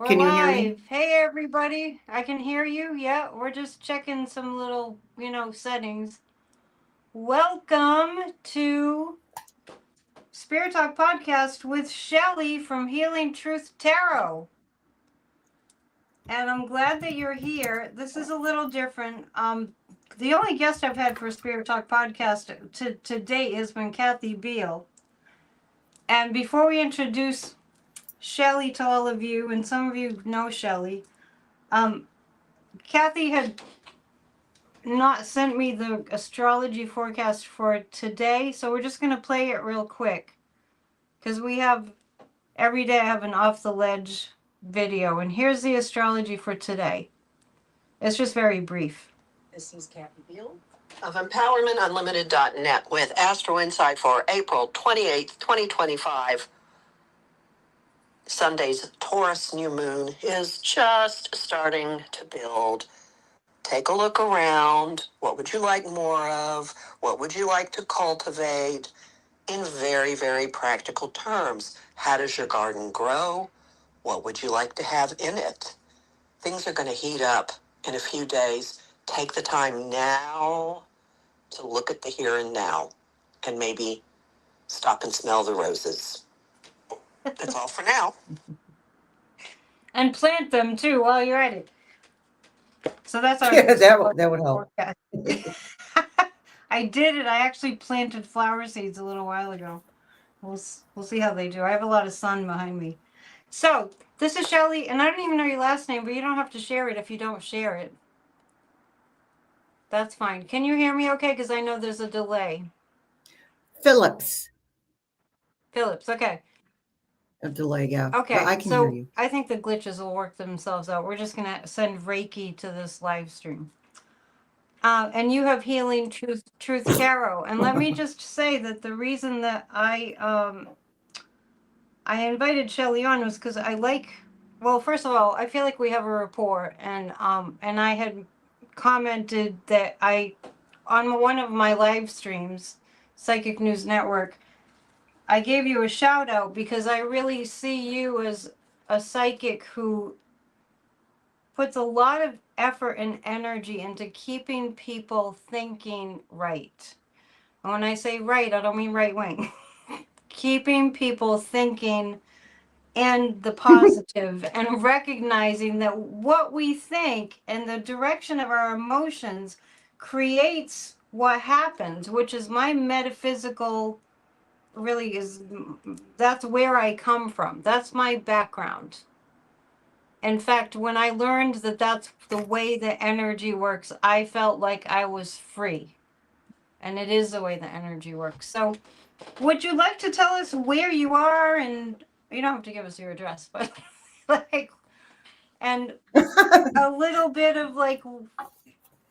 We're Can you hear me? live. Hey, everybody. I can hear you. Yeah, we're just checking some little, settings. Welcome to Spirit Talk Podcast with Shelly from Healing Truth Tarot. And I'm glad that you're here. This is a little different. The only guest I've had for Spirit Talk Podcast to date has been Kathy Beal. And before we introduce Shelly to all of you, and some of you know Shelly, Kathy had not sent me the astrology forecast for today, so we're just going to play it real quick because we have every day I have an off the ledge video, and here's the astrology for today. It's just very brief. This is Kathy Beal of EmpowermentUnlimited.net with Astro Insight for April 28th, 2025. Sunday's Taurus new moon is just starting to build. Take a look around. What would you like more of? What would you like to cultivate? In very, very practical terms, how does your garden grow? What would you like to have in it? Things are going to heat up in a few days. Take the time now to look at the here and now and maybe stop and smell the roses. That's all for now. And plant them too while you're at it. So that's our Yeah, that would help. forecast. I did it. I actually planted flower seeds a little while ago. We'll see how they do. I have a lot of sun behind me. So this is Shelly, and I don't even know your last name, but you don't have to share it if you don't share it. That's fine. Can you hear me okay? Because I know there's a delay. Phillips. Okay. A delay, yeah. Okay, But I can hear you. I think the glitches will work themselves out. We're just gonna send Reiki to this live stream. And you have Healing Truth Tarot. And let me just say that the reason that I invited Shelly on was because well, first of all, I feel like we have a rapport, and I had commented that on one of my live streams, Psychic News Network, I gave you a shout out because I really see you as a psychic who puts a lot of effort and energy into keeping people thinking right. And when I say right, I don't mean right wing. Keeping people thinking in the positive and recognizing that what we think and the direction of our emotions creates what happens, which is my metaphysical, really is, that's where I come from. That's my background. In fact, when I learned that that's the way the energy works, I felt like I was free. And it is the way the energy works. So, would you like to tell us where you are? And you don't have to give us your address, but and a little bit of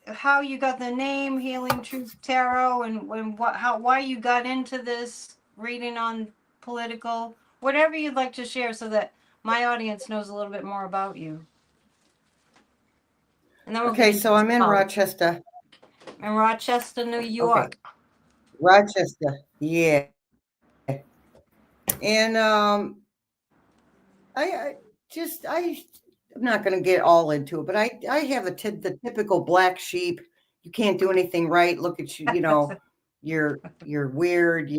how you got the name Healing Truth Tarot, and why you got into this reading on political, whatever you'd like to share, so that my audience knows a little bit more about you. And then Okay, so I'm in Rochester. In Rochester, New York. Okay. Rochester, yeah. And I'm not going to get all into it, but I have the typical black sheep. You can't do anything right. Look at you, you're weird,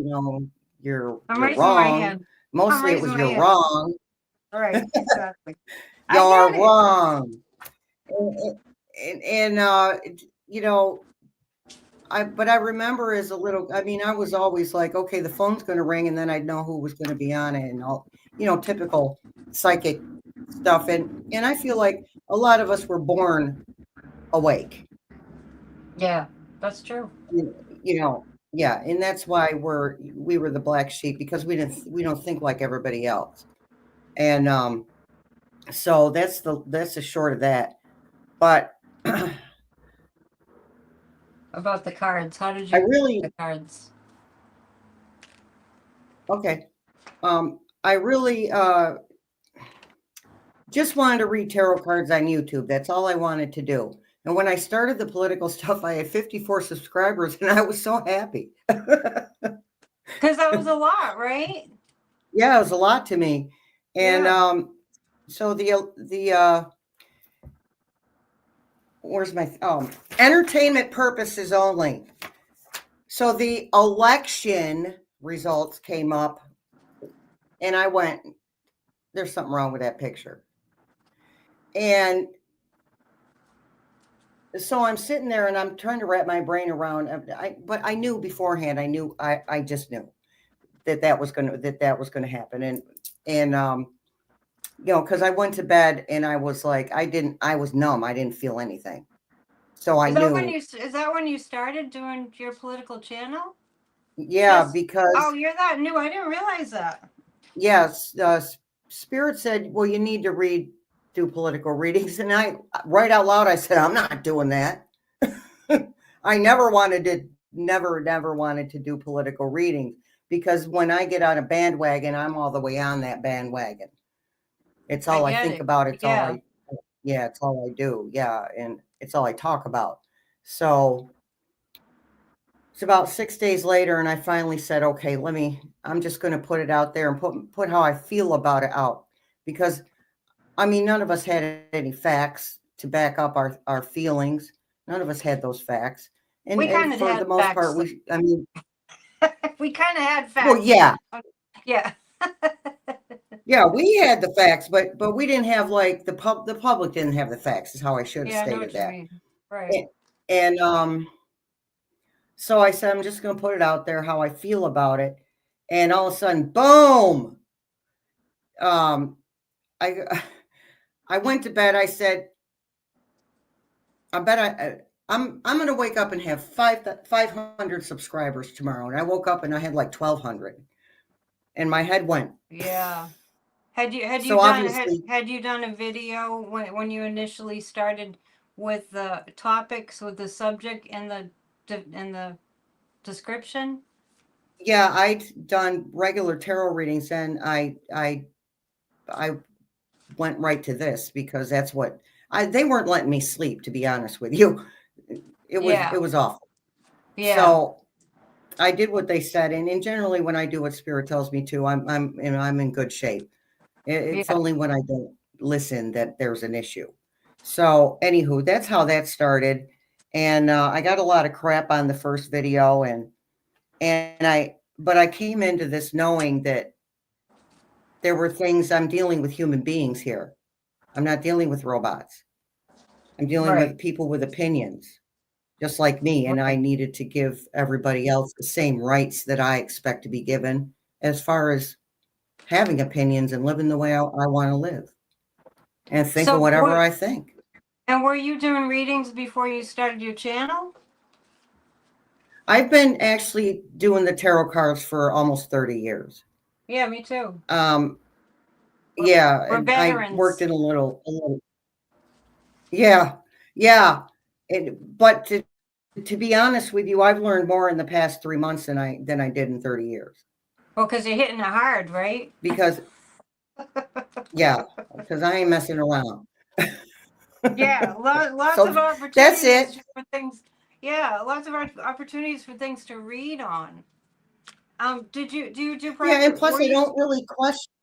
you're wrong. Mostly it was you're wrong. Right, exactly. You're wrong. And but I remember as a little, I was always like, okay, the phone's going to ring, and then I'd know who was going to be on it, and all, typical psychic stuff. And I feel like a lot of us were born awake. Yeah, that's true. Yeah, and that's why we were the black sheep, because we don't think like everybody else. And so that's the short of that. But about the cards, how did you the cards? Okay. I really just wanted to read tarot cards on YouTube. That's all I wanted to do. And when I started the political stuff, I had 54 subscribers, and I was so happy. Because that was a lot, right? Yeah, it was a lot to me. And So where's my entertainment purposes only. So the election results came up, and I went, "There's something wrong with that picture." And so I'm sitting there and I'm trying to wrap my brain around. But I knew beforehand. I just knew that was gonna happen. And because I went to bed and I was like, I was numb. I didn't feel anything. So I knew. Is that when you started doing your political channel? Yeah, because you're that new. I didn't realize that. yes, Spirit said, "Well, you need to do political readings," and I, right out loud, I said, "I'm not doing that." I never wanted to do political readings because when I get on a bandwagon, I'm all the way on that bandwagon. It's all I think about. It's all yeah, it's all I do. Yeah, and it's all I talk about. So it's about 6 days later, and I finally said, "Okay, I'm just going to put it out there and put how I feel about it out," because I mean, none of us had any facts to back up our feelings. None of us had those facts. And for the most part, I mean, we kind of had facts. Well, yeah. Yeah. Yeah, we had the facts, but we didn't have like the public didn't have the facts, is how I should have stated that. Right. And so I said, I'm just going to put it out there how I feel about it. And all of a sudden, boom. I went to bed. I said, I'm going to wake up and have 500 subscribers tomorrow. And I woke up and I had like 1,200, and my head went. Yeah. Had you done a video when you initially started with the topics, with the subject in the description? Yeah, I'd done regular tarot readings, and I went right to this because that's what they weren't letting me sleep, to be honest with you. It was awful. Yeah. So I did what they said, and generally when I do what Spirit tells me to, I'm in good shape. It's only when I don't listen that there's an issue. So anywho, that's how that started. And I got a lot of crap on the first video, but I came into this knowing that there were things. I'm dealing with human beings here. I'm not dealing with robots. I'm dealing with people with opinions, just like me. And I needed to give everybody else the same rights that I expect to be given as far as having opinions and living the way I want to live and think of whatever I think. And were you doing readings before you started your channel? I've been actually doing the tarot cards for almost 30 years. Yeah, me too. Yeah, and I worked in a little. Yeah. But to be honest with you, I've learned more in the past 3 months than I did in 30 years. Well, because you're hitting it hard, right? Because I ain't messing around. Yeah, lots of opportunities. That's it. For things. Yeah, lots of opportunities for things to read on. Do you do practice? Yeah, and plus I don't really question.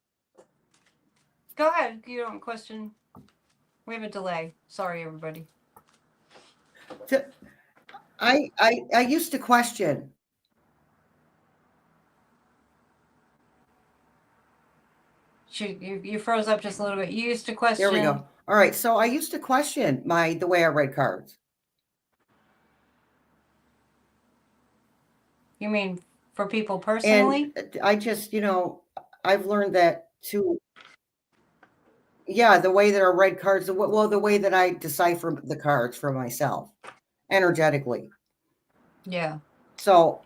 Go ahead. You don't question. We have a delay. Sorry, everybody. I used to question. You froze up just a little bit. You used to question. There we go. All right. So I used to question the way I read cards. You mean for people personally? And I just, I've learned that too. Yeah, the way that I read cards, the way that I decipher the cards for myself, energetically. Yeah. So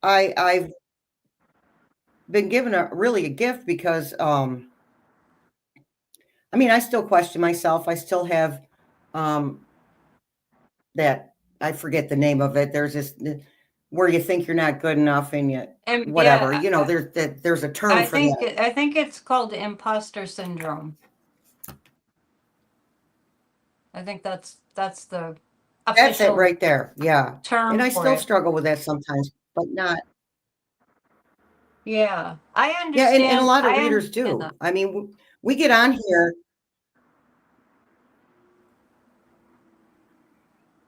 I've been given a gift because I mean, I still question myself. I still have that, I forget the name of it. There's this where you think you're not good enough and whatever. There's a term for that. I think it's called imposter syndrome. I think that's the official. That's it right there. Yeah. Term. And I still struggle with that sometimes, but not. Yeah, I understand. Yeah, and a lot of readers do. I mean, we get on here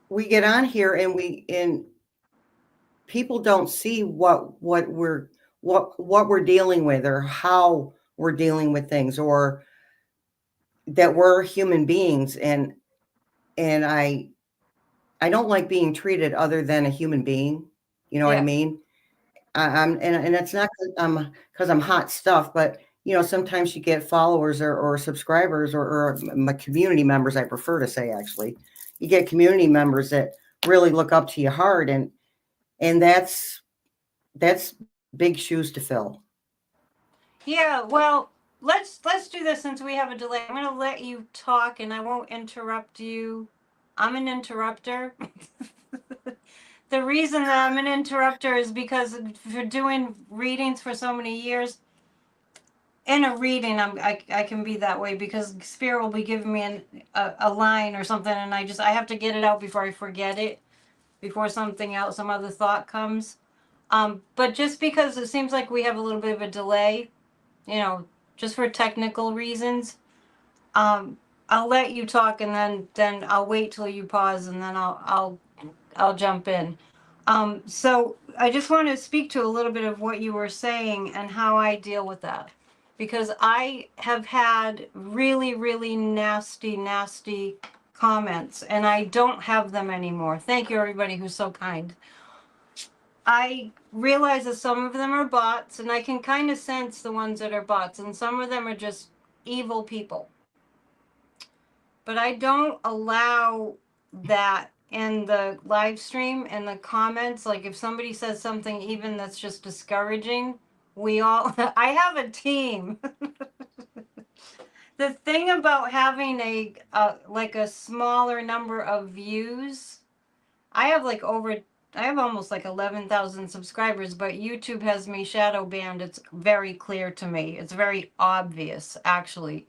we get on here and people don't see what we're dealing with, or how we're dealing with things, or that we're human beings. And I don't like being treated other than a human being. You know what I Yeah. mean? And it's not because I'm hot stuff, but sometimes you get followers or subscribers, or my community members, I prefer to say, actually. You get community members that really look up to you hard, and that's big shoes to fill. Yeah, well, let's do this since we have a delay. I'm going to let you talk and I won't interrupt you. I'm an interrupter. The reason that I'm an interrupter is because for doing readings for so many years, in a reading, I can be that way because Spirit will be giving me a line or something, and I have to get it out before I forget it, before something else, some other thought comes. But just because it seems like we have a little bit of a delay, you know, just for technical reasons, um, I'll let you talk, and then I'll wait till you pause, and then I'll jump in. So I just want to speak to a little bit of what you were saying and how I deal with that. Because I have had really, really nasty, nasty comments, and I don't have them anymore. Thank you, everybody who's so kind. I realize that some of them are bots, and I can kind of sense the ones that are bots, and some of them are just evil people. But I don't allow that in the live stream and the comments. Like if somebody says something even that's just discouraging, we all I have a team. The thing about having a like a smaller number of views, I have like over I have almost like 11,000 subscribers, but YouTube has me shadow banned. It's very clear to me. It's very obvious actually.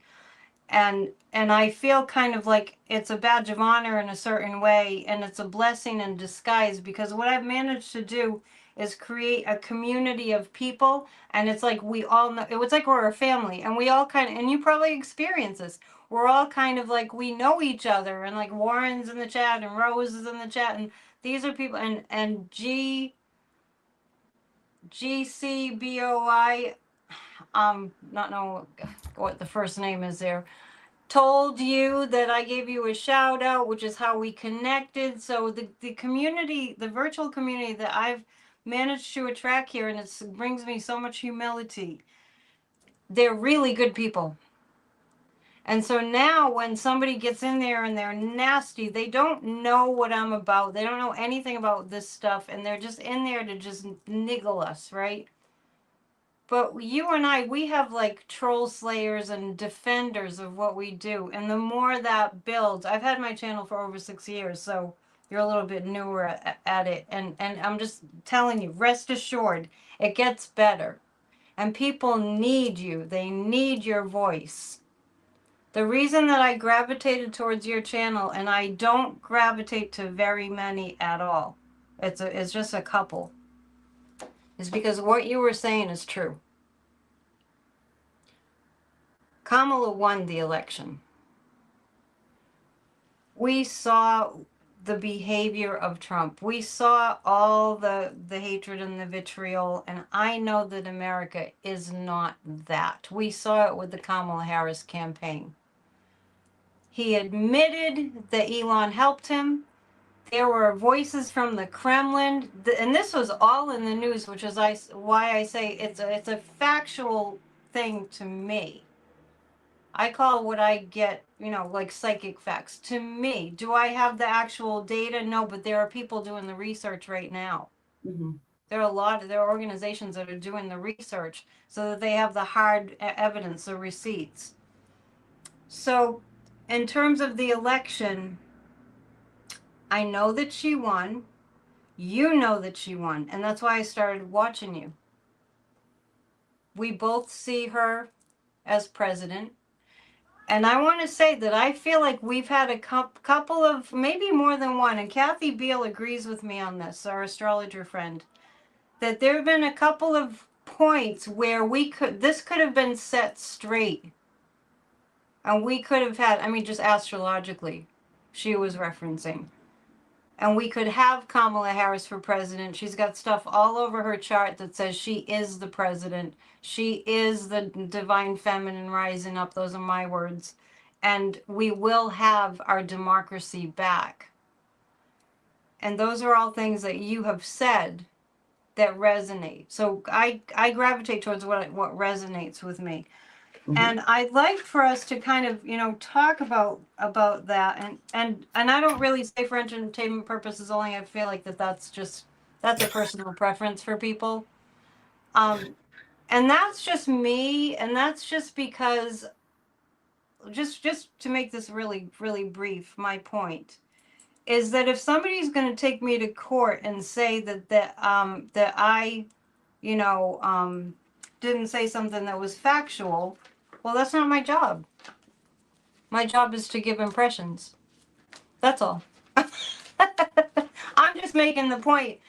And I feel kind of like it's a badge of honor in a certain way, and it's a blessing in disguise, because what I've managed to do is create a community of people, and it's like we all know, it was like we're a family, and we all kind of, and you probably experience this, we're all kind of like we know each other, and like Warren's in the chat and Rose is in the chat, and these are people, and GCBOI, not know what the first name is there, told you that I gave you a shout out, which is how we connected. So the community, the virtual community that I've managed to attract here, and it brings me so much humility. They're really good people. And so now when somebody gets in there and they're nasty, they don't know what I'm about. They don't know anything about this stuff, and they're just in there to just niggle us, right? But you and I, we have like troll slayers and defenders of what we do. And the more that builds, I've had my channel for over 6 years, so you're a little bit newer at it. And I'm just telling you, rest assured, it gets better. And people need you. They need your voice. The reason that I gravitated towards your channel, and I don't gravitate to very many at all, it's just a couple, is because what you were saying is true. Kamala won the election. We saw the behavior of Trump. We saw all the hatred and the vitriol, and I know that America is not that. We saw it with the Kamala Harris campaign. He admitted that Elon helped him. There were voices from the Kremlin, and this was all in the news, which is why I say it's a factual thing to me. I call what I get, like psychic facts. To me, do I have the actual data? No, but there are people doing the research right now. Mm-hmm. There are organizations that are doing the research so that they have the hard evidence, the receipts. So, in terms of the election, I know that she won. You know that she won, and that's why I started watching you. We both see her as president. And I want to say that I feel like we've had a couple of, maybe more than one, and Kathy Beale agrees with me on this, our astrologer friend, that there have been a couple of points where this could have been set straight. And we could have had, just astrologically, she was referencing. and we could have Kamala Harris for president. She's got stuff all over her chart that says she is the president. She is the divine feminine rising up. Those are my words. And we will have our democracy back. And those are all things that you have said that resonate. So I gravitate towards what resonates with me. And I'd like for us to kind of, talk about that. And I don't really say for entertainment purposes only. I feel like that's a personal preference for people. And that's just me. And that's just because, just to make this really, really brief, my point is that if somebody's going to take me to court and say that I, didn't say something that was factual, well, that's not my job. My job is to give impressions. That's all. I'm just making the point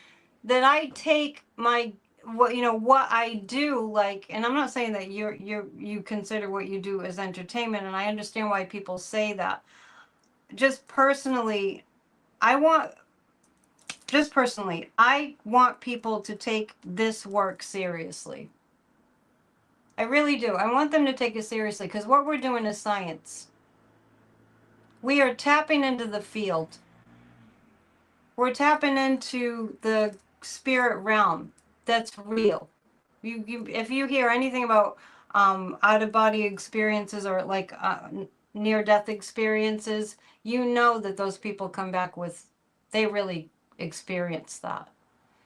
that I take what I do, like, and I'm not saying that you consider what you do as entertainment, and I understand why people say that. Just personally, I want people to take this work seriously. I really do. I want them to take it seriously, because what we're doing is science. We are tapping into the field. We're tapping into the spirit realm that's real. If you hear anything about out of body experiences or like near death experiences, you know that those people come back with, they really experience that.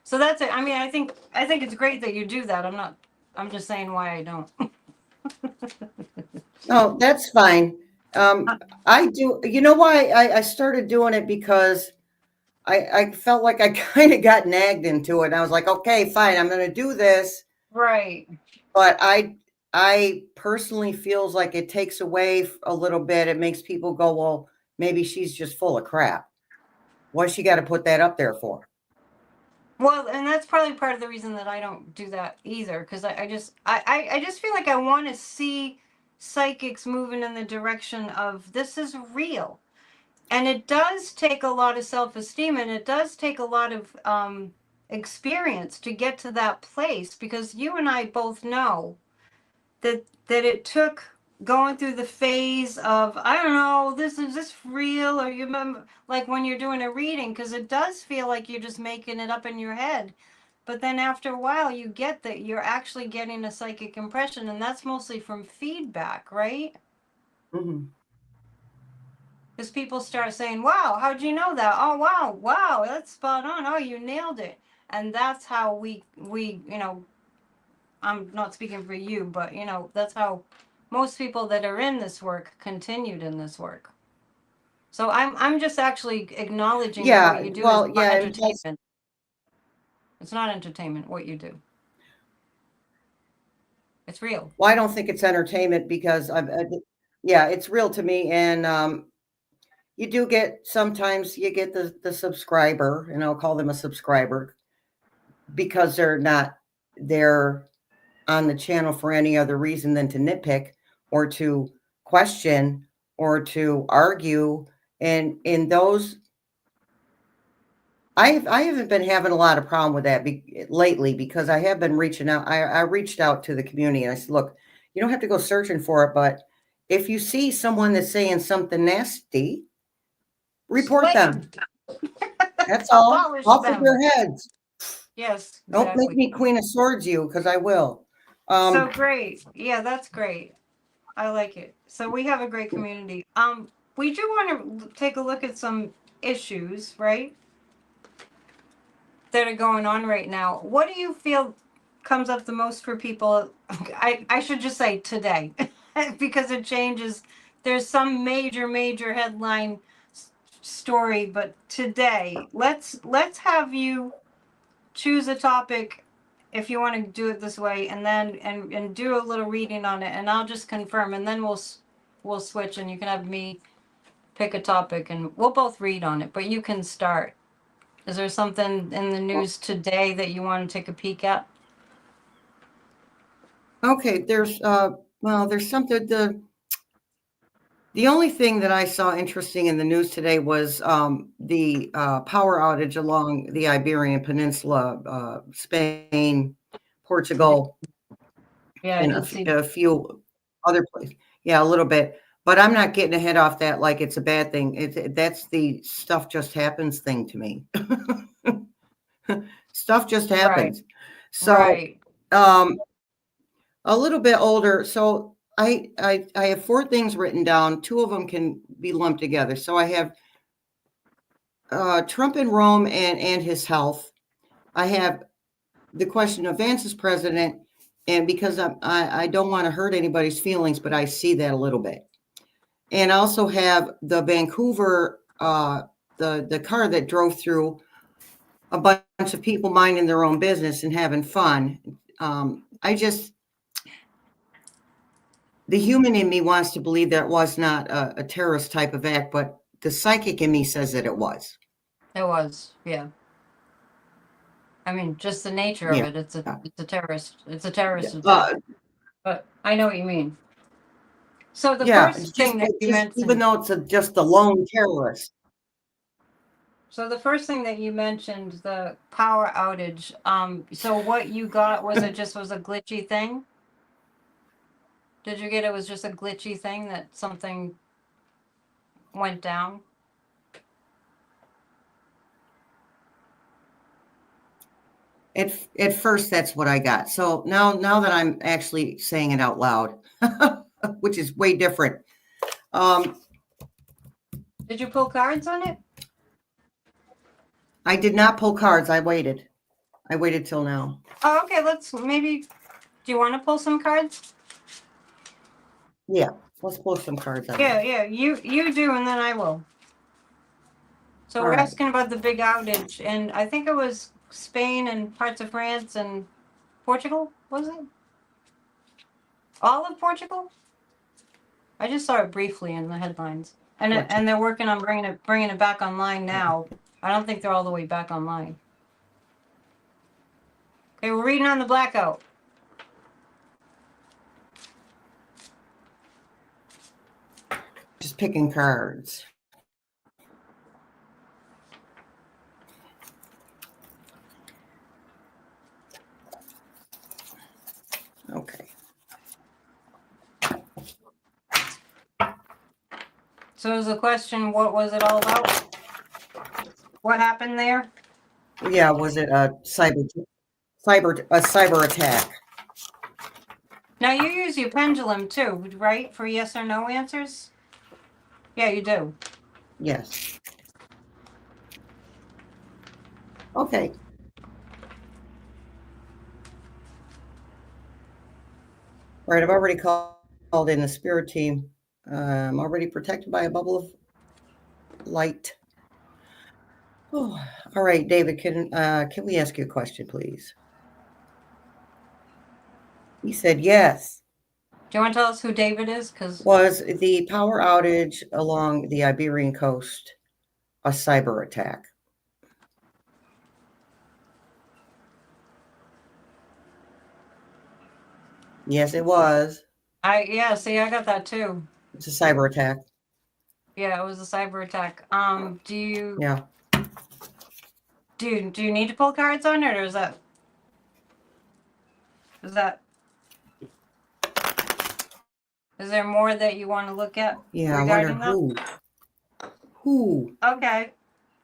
So that's it. I mean, I think it's great that you do that. I'm just saying why I don't. Oh, that's fine. I do. You know why I started doing it? Because I felt like I kind of got nagged into it. And I was like, okay, fine, I'm going to do this. Right. But I personally feels like it takes away a little bit. It makes people go, well, maybe she's just full of crap. What's she got to put that up there for? Well, and that's probably part of the reason that I don't do that either, because I just feel like I want to see psychics moving in the direction of this is real. And it does take a lot of self-esteem, and it does take a lot of experience to get to that place, because you and I both know that it took going through the phase of, I don't know, is this real, or you remember, like when you're doing a reading, because it does feel like you're just making it up in your head. But then after a while, you get that you're actually getting a psychic impression, and that's mostly from feedback, right? Mm-hmm. Because people start saying, wow, how'd you know that? Oh, wow, that's spot on. Oh, you nailed it. And that's how we I'm not speaking for you, but that's how most people that are in this work continued in this work. So I'm just actually acknowledging that what Yeah, you do is well, not yeah, entertainment. It's not entertainment, what you do. It's real. well, I don't think it's entertainment because yeah, it's real to me. And you do get, sometimes you get the subscriber, and I'll call them a subscriber because they're not there on the channel for any other reason than to nitpick or to question or to argue. And in those, I haven't been having a lot of problem with that lately, because I have been reaching out. I reached out to the community and I said, look, you don't have to go searching for it, but if you see someone that's saying something nasty, report Slay them. 'em. That's all. Abolish Off with them. their heads. Yes, Don't make exactly. me Queen of Swords you, because I will. So great. Yeah, that's great. I like it. So we have a great community. We do want to take a look at some issues, right, that are going on right now. What do you feel comes up the most for people? I should just say today, because it changes. There's some major headline story, but today, let's have you choose a topic if you want to do it this way, and then and do a little reading on it, and I'll just confirm, and then we'll switch, and you can have me pick a topic, and we'll both read on it, but you can start. Is there something in the news today that you want to take a peek at? Okay, there's well, there's something. The only thing that I saw interesting in the news today was the power outage along the Iberian Peninsula, Spain, Portugal, Yeah, I and did see. a few other places. Yeah, a little bit. But I'm not getting ahead off that like it's a bad thing. That's the stuff just happens thing to me. Stuff just Right, happens. So right. um, a little bit older. So I have four things written down. Two of them can be lumped together. So I have Trump in Rome and his health. I have the question of Vance as president, and because I don't want to hurt anybody's feelings, but I see that a little bit. And I also have the Vancouver, the car that drove through a bunch of people minding their own business and having fun. The human in me wants to believe that it was not a terrorist type of act, but the psychic in me says that it was. It was, yeah. I mean, just the nature of Yeah. it. It's a terrorist. It's a terrorist attack. Uh, But I know what you mean. So the yeah, it's first just thing that you even mentioned. though it's just a lone terrorist. So the first thing that you mentioned, the power outage. So what you got was it just was a glitchy thing? Did you get it was just a glitchy thing that something went down? At first, that's what I got. So now that I'm actually saying it out loud, which is way different. Did you pull cards on it? I did not pull cards. I waited. I waited till now. Oh, okay. Let's maybe. Do you want to pull some cards? Yeah, let's pull some cards on Yeah, that. yeah. You do, and then I will. So All we're right. asking about the big outage, and I think it was Spain and parts of France and Portugal. Was it all of Portugal? I just saw it briefly in the headlines, and they're working on bringing it back online now. I don't think they're all the way back online. Okay, we're reading on the blackout. Just picking cards. Okay. So is the question, what was it all about? What happened there? Yeah, was it a cyber attack? Now you use your pendulum too, right, for yes or no answers? Yeah, you do. Yes. Okay. All right. I've already called in the spirit team. I'm already protected by a bubble of light. Oh, all right, David. Can we ask you a question, please? He said yes. Do you want to tell us who David is? Because Was the power outage along the Iberian coast a cyber attack? Yes, it was. see, I got that too. It's a cyber attack. Yeah, it was a cyber attack. Yeah. Do you need to pull cards on it, or is that is there more that you want to look at Yeah. I wonder regarding that? who. Who? Okay,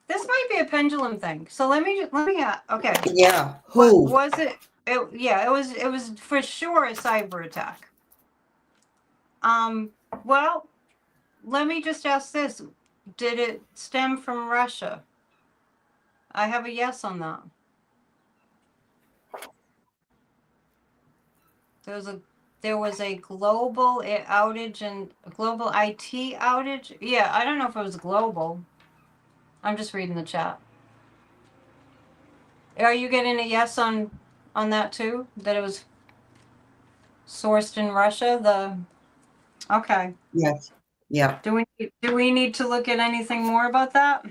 this might be a pendulum thing. So let me okay. Yeah. What Who? was it? Yeah, it was for sure a cyber attack. Um, well, let me just ask this: did it stem from Russia? I have a yes on that. There was a global outage and a global IT outage. Yeah, I don't know if it was global. I'm just reading the chat. Are you getting a yes on that too? That it was sourced in Russia? Okay. Yes. Yeah. Do we need to look at anything more about that?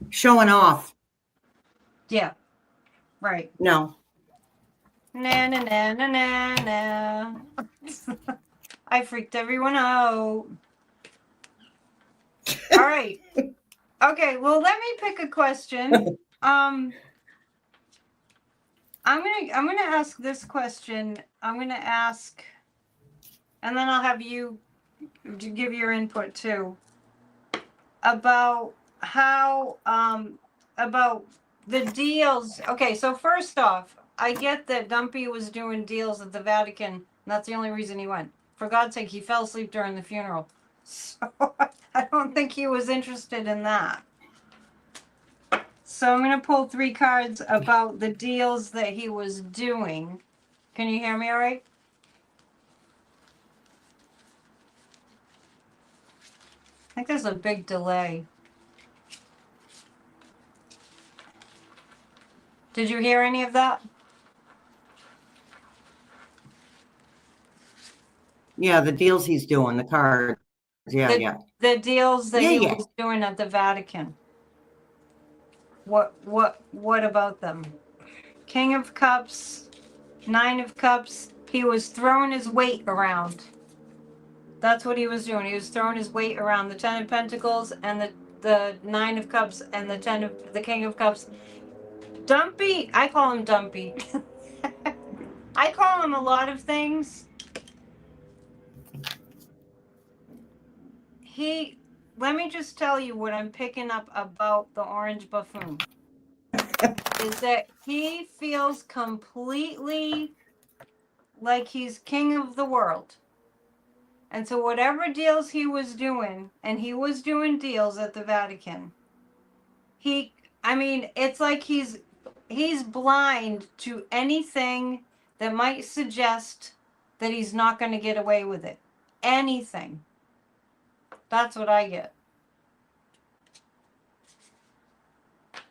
Showing off. Yeah. Right. No. Na na na na na na. I freaked everyone out. All right. Okay, well, let me pick a question. I'm gonna ask this question. I'm gonna ask, and then I'll have you to give your input too about how about the deals. Okay, so first off, I get that Dumpy was doing deals at the Vatican. And that's the only reason he went. For God's sake, he fell asleep during the funeral. So I don't think he was interested in that. So I'm going to pull 3 cards about the deals that he was doing. Can you hear me all right? I think there's a big delay. Did you hear any of that? Yeah, the deals he's doing, the cards. Yeah, the, yeah. The deals that Yeah, he yeah. was doing at the Vatican. What about them? King of Cups, 9 of Cups. He was throwing his weight around. That's what he was doing. He was throwing his weight around. The 10 of Pentacles and the 9 of Cups and the King of Cups. Dumpy, I call him Dumpy. I call him a lot of things. Let me just tell you what I'm picking up about the orange buffoon. Is that he feels completely like he's king of the world. And so whatever deals he was doing, and he was doing deals at the Vatican, it's like he's blind to anything that might suggest that he's not going to get away with it. Anything. That's what I get.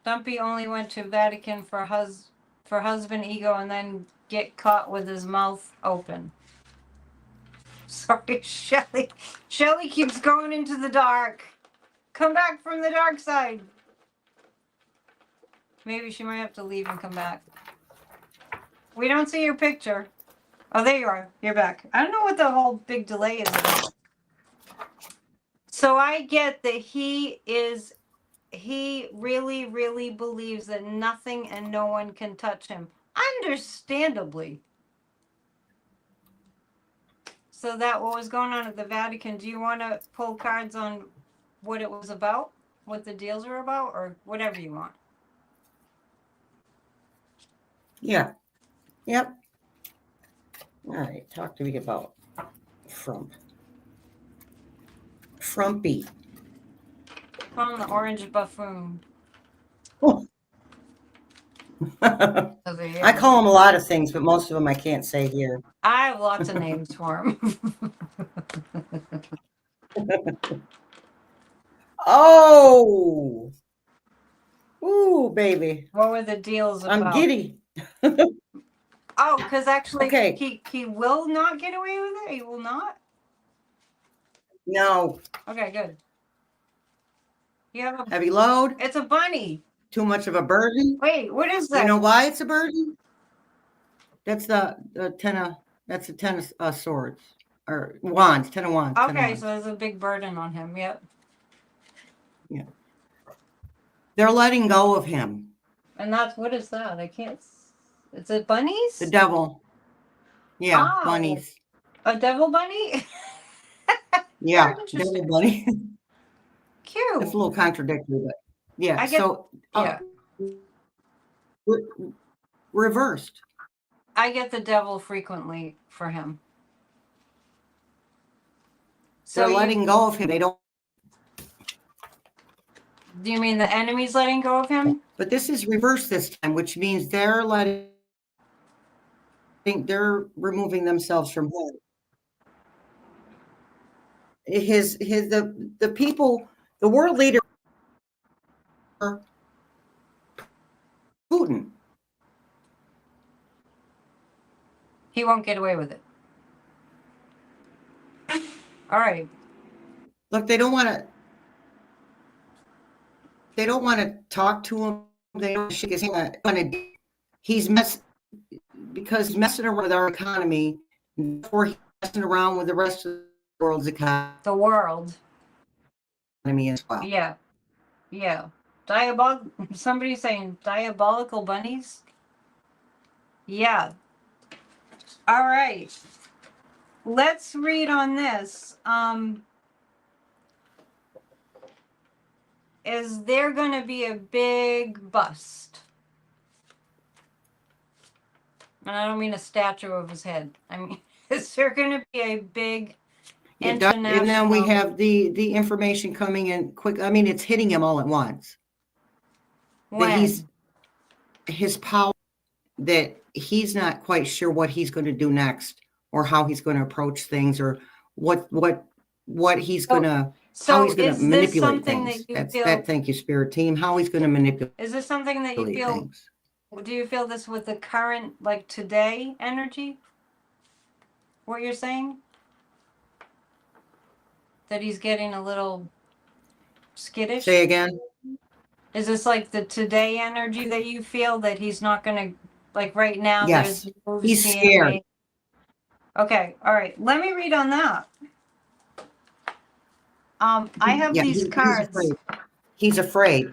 Dumpy only went to Vatican for husband ego and then get caught with his mouth open. Sorry, Shelly. Shelly keeps going into the dark. Come back from the dark side. Maybe she might have to leave and come back. We don't see your picture. Oh, there you are. You're back. I don't know what the whole big delay is about. So I get that he really, really believes that nothing and no one can touch him. Understandably. So that what was going on at the Vatican, do you want to pull cards on what it was about? What the deals were about? Or whatever you want? Yeah. Yep. All right. Talk to me about Frumpy. Call him the orange buffoon. I call him a lot of things, but most of them I can't say here. I have lots of names for him. Oh. Ooh, baby. What were the deals about? I'm giddy. Oh, because actually Okay. he will not get away with it? He will not? No. Okay, good. You have a Heavy load. It's a bunny. Too much of a burden. Wait, what is that? You know why it's a burden? That's the 10 of swords. Or wands, 10 of wands. Okay, so there's a big burden on him. Yep. Yeah. They're letting go of him. And what is that? I can't. It's a bunnies? The devil. Yeah, bunnies. A devil bunny? Yeah, devil bunny. Cute. It's a little contradictory, but yeah. Yeah. Reversed. I get the devil frequently for him. So they're letting go of him. They don't. Do you mean the enemy's letting go of him? But this is reversed this time, which means they're removing themselves from him. The people, the world leader, Putin. He won't get away with it. All right. Look, they don't want to talk to him. They don't shake his hand. Because he's messing around with our economy, or he's messing around with the rest of the world's economy. The world. economy as well. Yeah. Somebody's saying diabolical bunnies. Yeah. All right. Let's read on this. Is there going to be a big bust? And I don't mean a statue of his head. I mean, is there going to be a big international? And then we have the information coming in quick. I mean, it's hitting him all at once. When? That his power, that he's not quite sure what he's going to do next, or how he's going to approach things, or what he's going to, how he's going to manipulate things. Thank you, Spirit Team. How he's going to manipulate. Is this something that you feel? Things. Do you feel this with the current, like today energy? What you're saying? That he's getting a little skittish? Say again? Is this like the today energy that you feel that he's not going to, like right now? Yes, he's scared. Okay, all right. Let me read on that. I have these cards. He's afraid.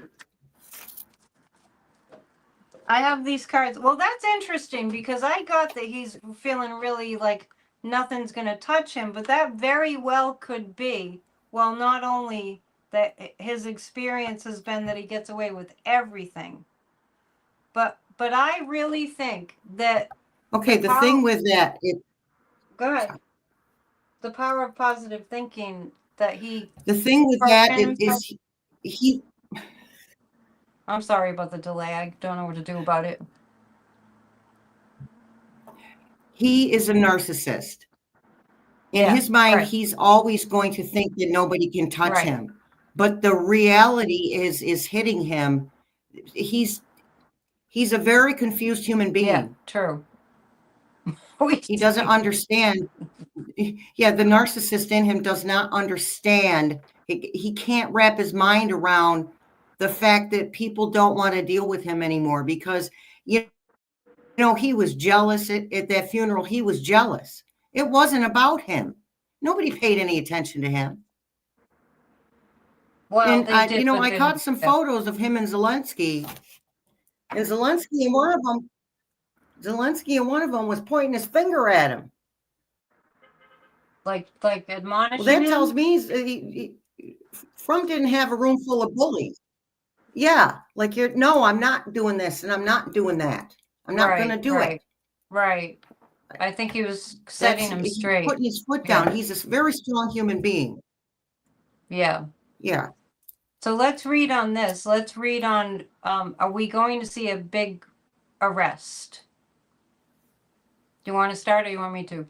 I have these cards. Well, that's interesting because I got that he's feeling really like nothing's going to touch him, but that very well could be, well, not only that his experience has been that he gets away with everything, but I really think that. Okay, the thing with that, go ahead. The power of positive thinking that he. The thing with that is he. I'm sorry about the delay. I don't know what to do about it. He is a narcissist. In his mind, he's always going to think that nobody can touch him. But the reality is hitting him. He's a very confused human being. Yeah, true. He doesn't understand. Yeah, the narcissist in him does not understand. He can't wrap his mind around the fact that people don't want to deal with him anymore because, you know, he was jealous at that funeral. He was jealous. It wasn't about him. Nobody paid any attention to him. Well, and I caught some photos of him and Zelensky. And Zelensky and one of them was pointing his finger at him. Like admonishing Well, that him? tells me Trump didn't have a room full of bullies. Yeah, like no, I'm not doing this and I'm not doing that. I'm not going to do it. Right. I think he was setting him straight. Putting his foot down. He's a very strong human being. Yeah. Yeah. So let's read on this. Let's read on, are we going to see a big arrest? Do you want to start or you want me to?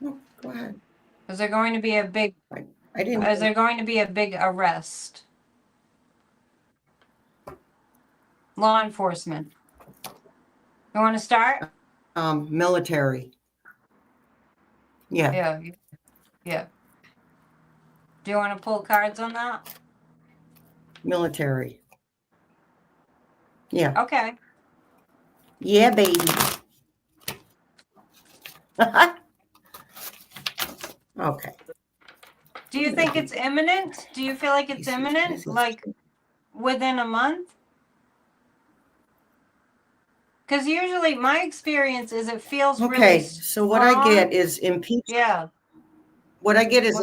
No, go ahead. Is there going to be a big... Is there going to be a big arrest? Law enforcement. You want to start? Military. Yeah. Do you want to pull cards on that? Military. Yeah. Okay. Yeah, baby. Okay. Do you think it's imminent? Do you feel like it's imminent? Like within a month? Because usually my experience is it feels really okay. So what I get is impeachment. Yeah. What I get is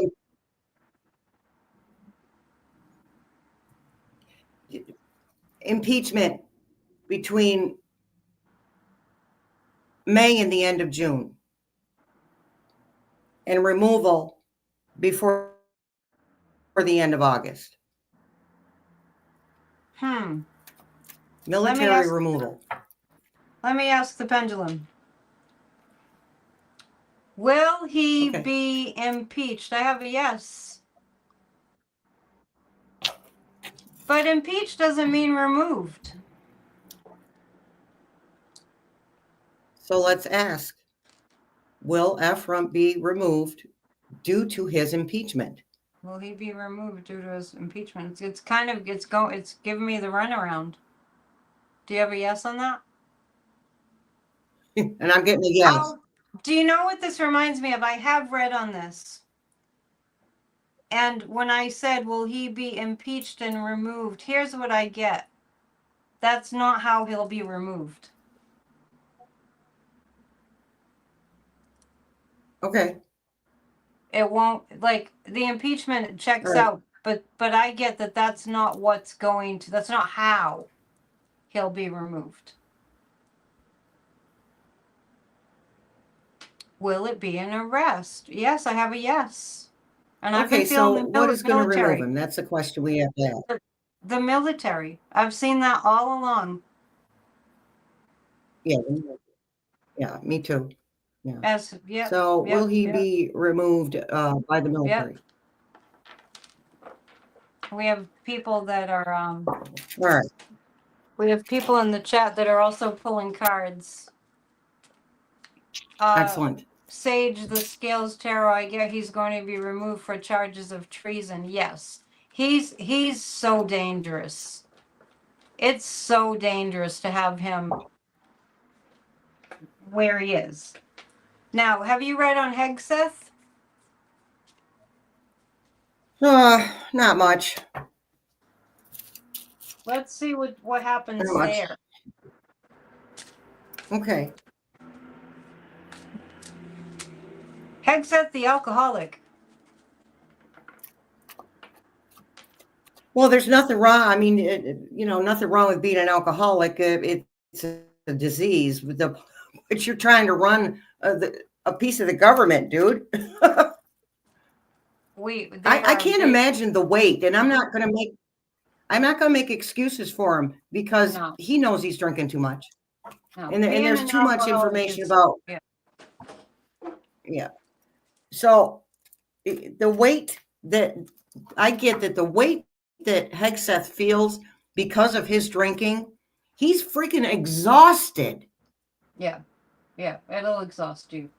impeachment between May and the end of June, and removal before the end of August. Military removal. Let me ask the pendulum. Will he be impeached? I have a yes. But impeached doesn't mean removed. So let's ask, will Ephraim be removed due to his impeachment? Will he be removed due to his impeachment? It's giving me the runaround. Do you have a yes on that? And I'm getting a yes. Do you know what this reminds me of? I have read on this. And when I said, will he be impeached and removed? Here's what I get. That's not how he'll be removed. Okay. It won't, like, the impeachment checks All right. out, but I get that that's not that's not how he'll be removed. Will it be an arrest? Yes, I have a yes. And I've Okay, been feeling so the what is going to remove military. him? That's a question we have to ask. The military. I've seen that all along. Yeah, yeah, me too. Yeah. As yep, So will yep, he yep, be removed by the yep. military? We have people that are All right. we have people in the chat that are also pulling cards. Excellent. Sage the Scales Tarot, I get he's going to be removed for charges of treason. Yes. He's so dangerous. It's so dangerous to have him where he is. Now, have you read on Hegseth? Not much. Let's see what happens Not much. there. Okay. Hegseth the alcoholic. Well, there's nothing wrong. I mean, nothing wrong with being an alcoholic. It's a disease. But you're trying to run a piece of the government, dude. I can't imagine the weight, and I'm not going to make excuses for him because he knows he's drinking too much. No. And there's too much information about. Yeah. So the weight that I get, that the weight that Hegseth feels because of his drinking, he's freaking exhausted. Yeah. Yeah. It'll exhaust you.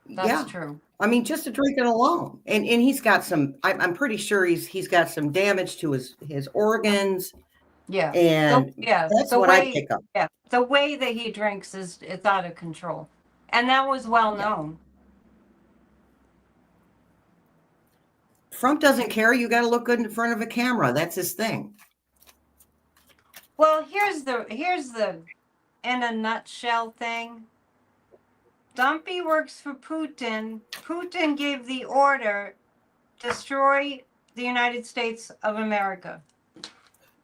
That's true. I mean, just to drink it alone. And he's got some, I'm pretty sure he's got some damage to his organs. Yeah. And that's what I pick up. Yeah. The way that he drinks it's out of control. And that was well known. Trump doesn't care. You got to look good in front of a camera. That's his thing. Well, here's the in a nutshell thing. Dumpy works for Putin. Putin gave the order, destroy the United States of America.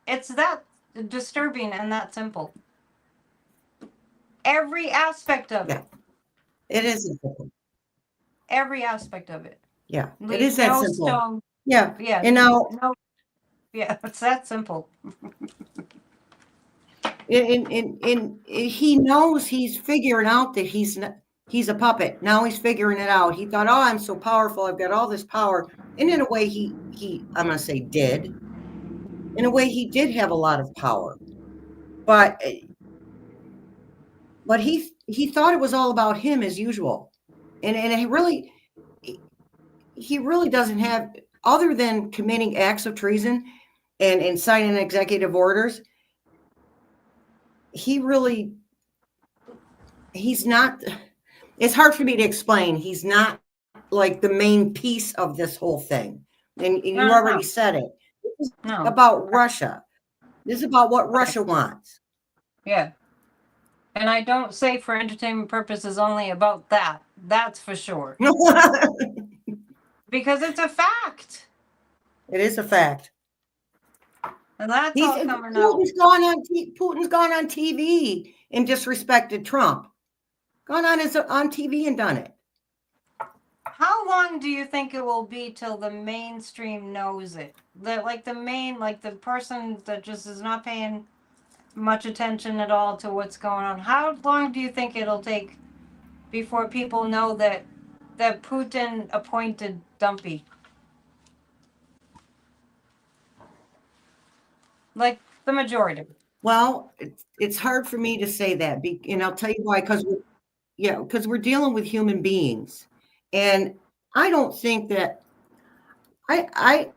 It's that disturbing and that simple. Every aspect of it. It is simple. Every aspect of it. Yeah, it is that simple. Stone. Yeah. Yeah. And now, yeah, it's that simple. and he knows, he's figuring out that he's a puppet. Now he's figuring it out. He thought, oh, I'm so powerful. I've got all this power. And in a way, he I'm going to say did. In a way, he did have a lot of power. But he thought it was all about him as usual. And he really doesn't have, other than committing acts of treason and signing executive orders, he's not, it's hard for me to explain. He's not like the main piece of this whole thing. And you already said it. This is about Russia. This is about what Russia wants. Yeah. And I don't say for entertainment purposes only about that. That's for sure. Because it's a fact. It is a fact. And that's all coming out. Putin's gone on TV and disrespected Trump. Gone on TV and done it. How long do you think it will be till the mainstream knows it? The person that just is not paying much attention at all to what's going on. How long do you think it'll take before people know that Putin appointed Dumpy? Like the majority. Well, it's hard for me to say that, and I'll tell you why. Because we're dealing with human beings, and I don't think that I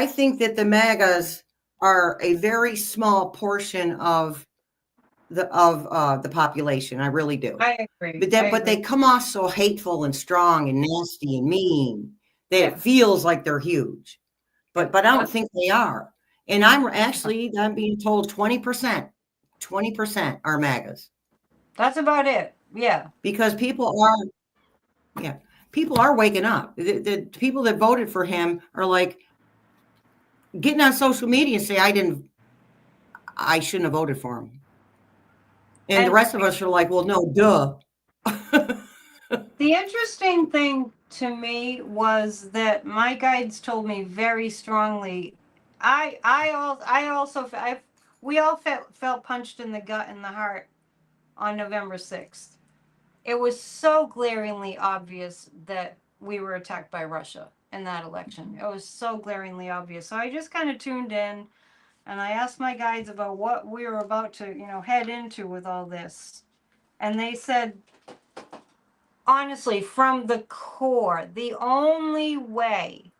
think that the MAGAs are a very small portion of the population. I really do. I agree. But they come off so hateful and strong and nasty and mean that Yeah. it feels like they're huge, but I don't think they are. And I'm being told 20% are MAGAs. That's about it. Yeah. Because people are waking up. The people that voted for him are like getting on social media and say, I shouldn't have voted for him. And the rest of us are like, well, no, duh. The interesting thing to me was that my guides told me very strongly. We all felt punched in the gut and the heart on November 6th. It was so glaringly obvious that we were attacked by Russia in that election. It was so glaringly obvious. So I just kind of tuned in and I asked my guides about what we were about to, head into with all this. And they said, honestly, from the core, the only way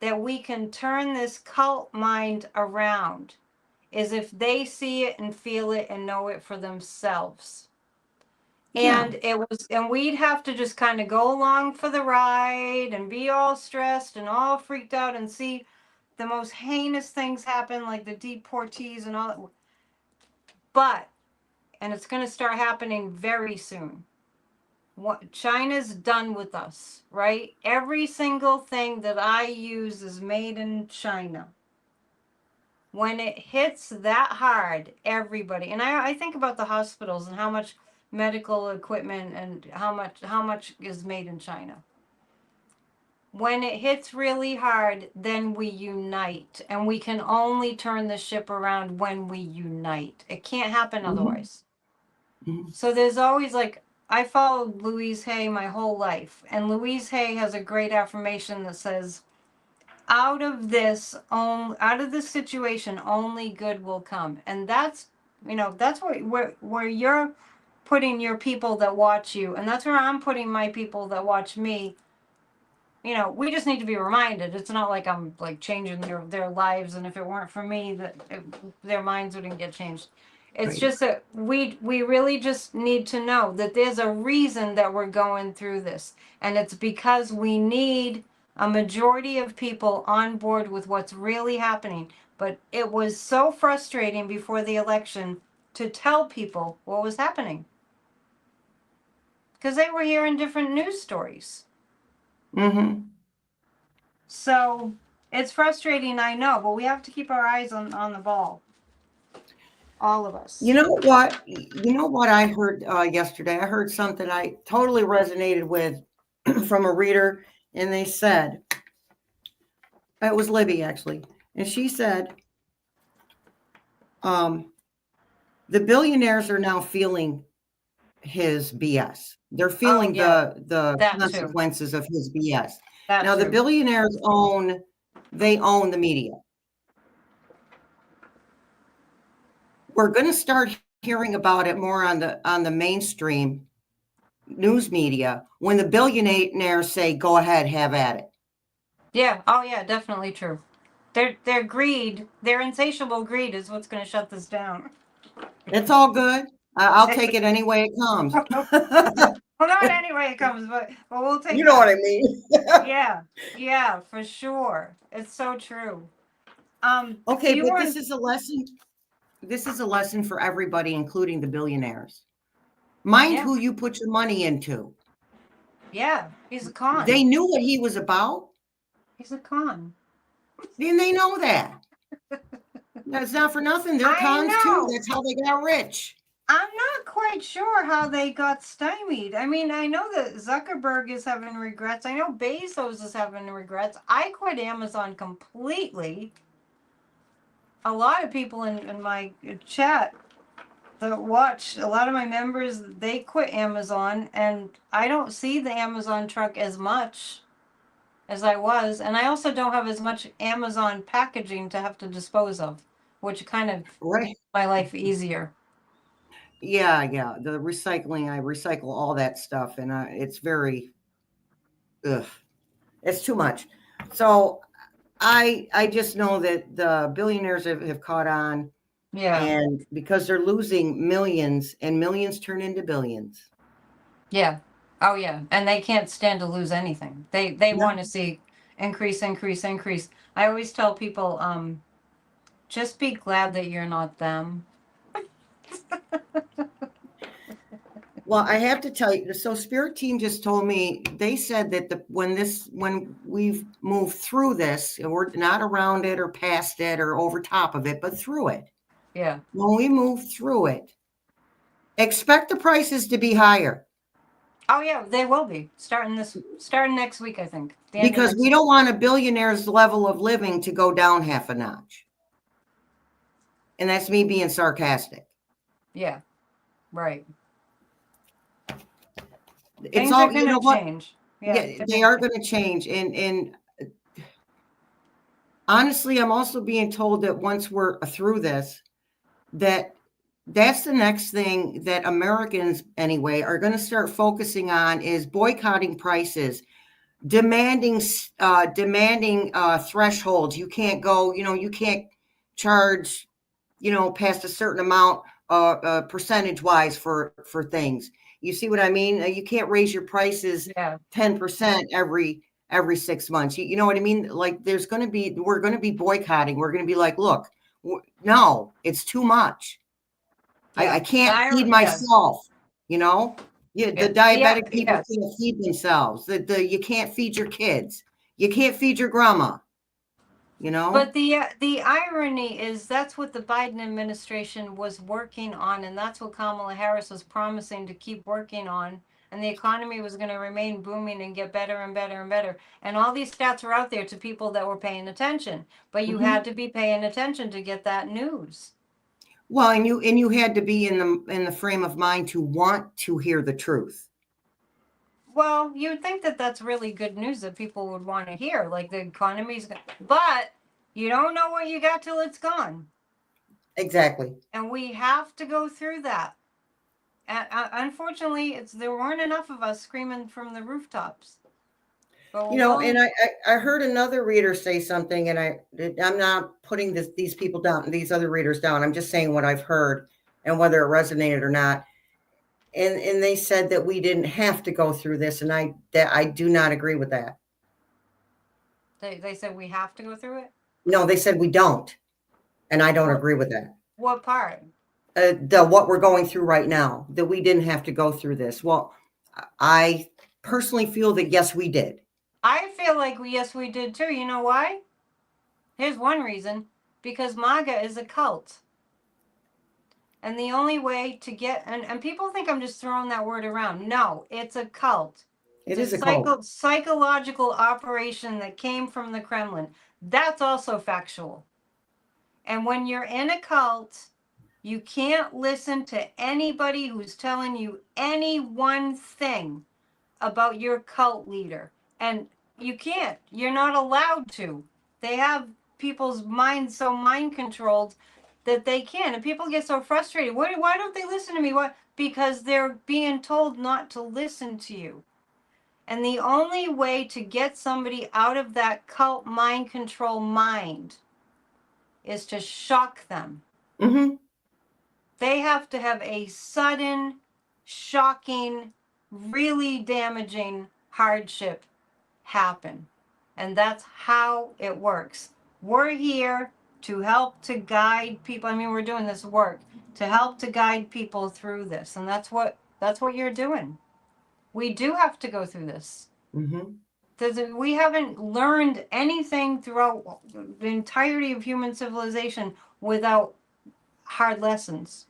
that we can turn this cult mind around is if they see it and feel it and know it for themselves. And we'd have to just kind of go along for the ride and be all stressed and all freaked out and see the most heinous things happen, like the deportees and all that. But, and it's going to start happening very soon. China's done with us, right? Every single thing that I use is made in China. When it hits that hard, everybody, and I think about the hospitals and how much medical equipment and how much is made in China. When it hits really hard, then we unite, and we can only turn the ship around when we unite. It can't happen otherwise. Mm-hmm. So there's always I followed Louise Hay my whole life, and Louise Hay has a great affirmation that says, out of this situation, only good will come. And that's where you're putting your people that watch you, and that's where I'm putting my people that watch me. We just need to be reminded. It's not like I'm changing their lives, and if it weren't for me, their minds wouldn't get changed. It's Right. just that we really just need to know that there's a reason that we're going through this, and it's because we need a majority of people on board with what's really happening. But it was so frustrating before the election to tell people what was happening because they were hearing different news stories. Mm-hmm. So it's frustrating, I know, but we have to keep our eyes on the ball. All of us. You know what I heard yesterday? I heard something I totally resonated with from a reader, and they said, it was Libby actually, and she said, the billionaires are now feeling his BS. They're feeling the consequences of his BS. Now the billionaires own the media. We're going to start hearing about it more on the mainstream news media when the billionaires say, go ahead, have at it. Yeah. Oh yeah, definitely true. Their greed, their insatiable greed is what's going to shut this down. It's all good. I'll take it any way it comes. Well, not any way it comes, but we'll take it. You know what I mean? Yeah, for sure. It's so true. Okay, but this is a lesson. This is a lesson for everybody, including the billionaires. Mind who you put your money into. Yeah, he's a con. They knew what he was about. He's a con. Didn't they know that? That's not for nothing. They're cons too. That's how they got rich. I'm not quite sure how they got stymied. I mean, I know that Zuckerberg is having regrets. I know Bezos is having regrets. I quit Amazon completely. A lot of people in my chat that watch, a lot of my members, they quit Amazon, and I don't see the Amazon truck as much as I was, and I also don't have as much Amazon packaging to have to dispose of, which kind of makes my life easier. Yeah, the recycling, I recycle all that stuff, and it's very, it's too much. So I just know that the billionaires have caught on. Yeah. And because they're losing millions, and millions turn into billions. Yeah. Oh yeah. And they can't stand to lose anything. They want to see increase, increase, increase. I always tell people, just be glad that you're not them. Well, I have to tell you, so Spirit Team just told me, they said that when we've moved through this, and we're not around it or past it or over top of it, but through it. Yeah. When we move through it, expect the prices to be higher. Oh yeah, they will be starting next week, I think. The end of Because next we week. don't want a billionaire's level of living to go down half a notch. And that's me being sarcastic. Yeah. Right. It's Things all, are you gonna know what? change. Yeah, Yeah. they are going to change. And honestly, I'm also being told that once we're through this, that's the next thing that Americans anyway are going to start focusing on is boycotting prices, demanding thresholds. You can't go, you can't charge, past a certain amount percentage wise for things. You see what I mean? You can't raise your prices Yeah. 10% every 6 months. You know what I mean? Like we're going to be boycotting. We're going to be like, look, no, it's too much. Yeah. I can't feed Yeah. myself, Yeah, Yeah. the diabetic people Yeah. can't feed themselves. You can't feed your kids. You can't feed your grandma, But the irony is that's what the Biden administration was working on, and that's what Kamala Harris was promising to keep working on. And the economy was going to remain booming and get better and better and better. And all these stats were out there to people that were paying attention. But you had to be paying attention to get that news. Well, and you had to be in the frame of mind to want to hear the truth. Well, you'd think that that's really good news that people would want to hear, like the economy's, but you don't know what you got till it's gone. Exactly. And we have to go through that. And unfortunately, there weren't enough of us screaming from the rooftops. But And I heard another reader say something, and I'm not putting these people down, these other readers down. I'm just saying what I've heard and whether it resonated or not. And they said that we didn't have to go through this, and I do not agree with that. they said we have to go through it. No, they said we don't, and I don't agree with that. What part? What we're going through right now, that we didn't have to go through this. Well, I personally feel that yes, we did. I feel like yes, we did too. You know why? Here's one reason: because MAGA is a cult. And the only way to get and people think I'm just throwing that word around. No, it's a cult. It is a cult. Psychological operation that came from the Kremlin. That's also factual. And when you're in a cult, you can't listen to anybody who's telling you any one thing about your cult leader. And you can't. You're not allowed to. They have people's minds so mind controlled that they can. And people get so frustrated. Why don't they listen to me? What? Because they're being told not to listen to you. And the only way to get somebody out of that cult mind control mind is to shock them. Mm-hmm. They have to have a sudden, shocking, really damaging hardship happen. And that's how it works. We're here to help to guide people. I mean, we're doing this work to help to guide people through this. And that's what you're doing. We do have to go through this. Mm-hmm. We haven't learned anything throughout the entirety of human civilization without hard lessons.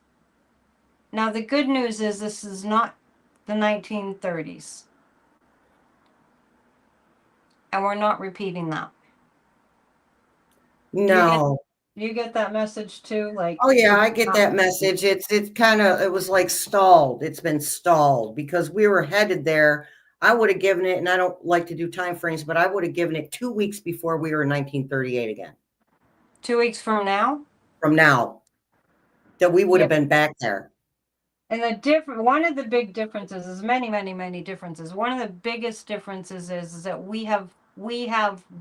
Now, the good news is this is not the 1930s. And we're not repeating that. No. You get that message too? Like, oh yeah, I get that message. It was like stalled. It's been stalled because we were headed there. I would have given it, and I don't like to do time frames, but I would have given it 2 weeks before we were in 1938 again. 2 weeks from now? From now, that we would have been back there. And one of the big differences is many, many, many differences. One of the biggest differences is that we have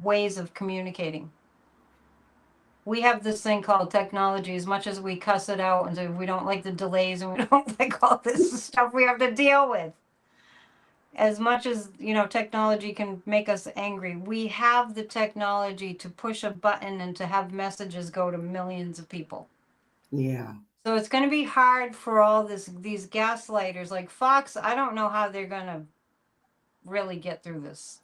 ways of communicating. We have this thing called technology. As much as we cuss it out and say we don't like the delays and we don't like all this stuff we have to deal with. as much as, technology can make us angry, we have the technology to push a button and to have messages go to millions of people. Yeah. So it's going to be hard for all these gaslighters like Fox. I don't know how they're going to really get through this,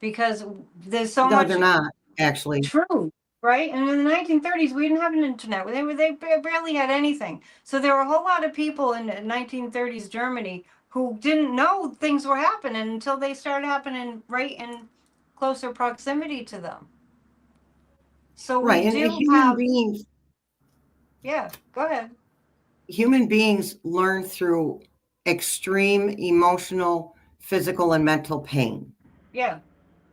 because there's so No, much they're not actually. true, right? And in the 1930s, we didn't have an internet. They barely had anything. So there were a whole lot of people in 1930s Germany who didn't know things were happening until they started happening right in closer proximity to them. So we Right. And do have, go ahead. human beings learn through extreme emotional, physical, and mental pain. Yeah,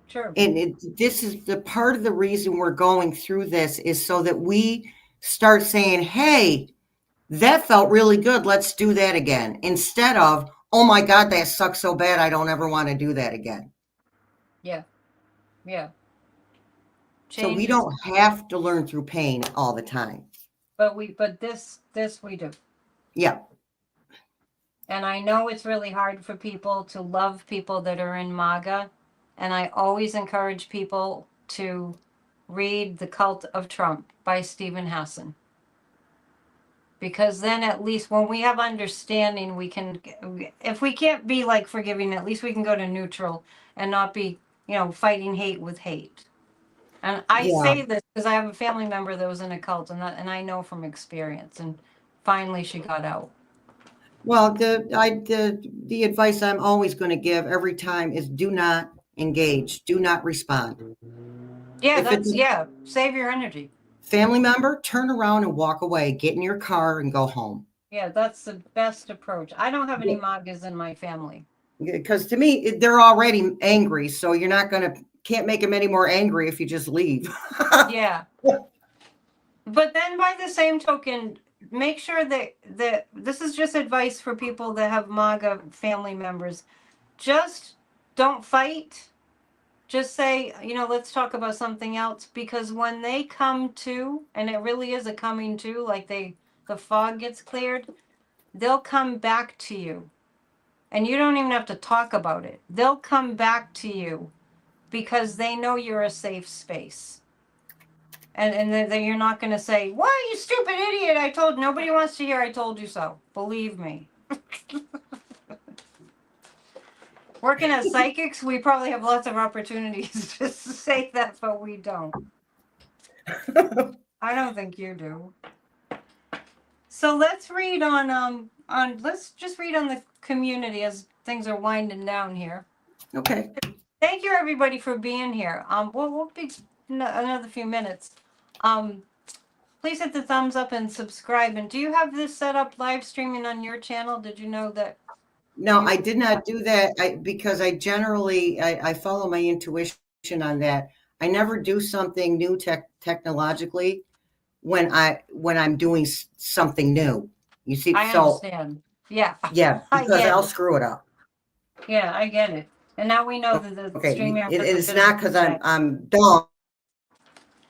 true. And this is the part of the reason we're going through this, is so that we start saying, hey, that felt really good. Let's do that again. Instead of, oh my God, that sucks so bad. I don't ever want to do that again. Yeah, yeah. So we Changes, don't have to learn through pain all the time. but this we do. Yeah. And I know it's really hard for people to love people that are in MAGA. And I always encourage people to read The Cult of Trump by Stephen Hassan. Because then at least when we have understanding, we can, if we can't be like forgiving, at least we can go to neutral and not be, fighting hate with hate. And I Yeah. say this because I have a family member that was in a cult, and I know from experience. And finally she got out. Well, the advice I'm always going to give every time is do not engage, do not respond. Yeah, If it's a save your energy. family member, turn around and walk away, get in your car and go home. Yeah, that's the best approach. I don't have any MAGAs in my family. Because to me, they're already angry, so you're not can't make them any more angry if you just leave. Yeah. But then by the same token, make sure that this is just advice for people that have MAGA family members. Just don't fight. Just say, let's talk about something else, because when they come to, and it really is a coming to, like the fog gets cleared, they'll come back to you. And you don't even have to talk about it. They'll come back to you because they know you're a safe space. And then you're not going to say, "Why, you stupid idiot? Nobody wants to hear I told you so." Believe me. Working as psychics, we probably have lots of opportunities to say that, but we don't. I don't think you do. So let's read let's just read on the community as things are winding down here. Okay. Thank you everybody for being here. We'll be another few minutes. Please hit the thumbs up and subscribe. And do you have this set up live streaming on your channel? Did you know that? No, I did not do that because I generally I follow my intuition on that. I never do something new technologically when I'm doing something new. You see, I understand. Yeah. Yeah, because I'll screw it up. Yeah, I get it. And now we know that the stream it's not because I'm dumb.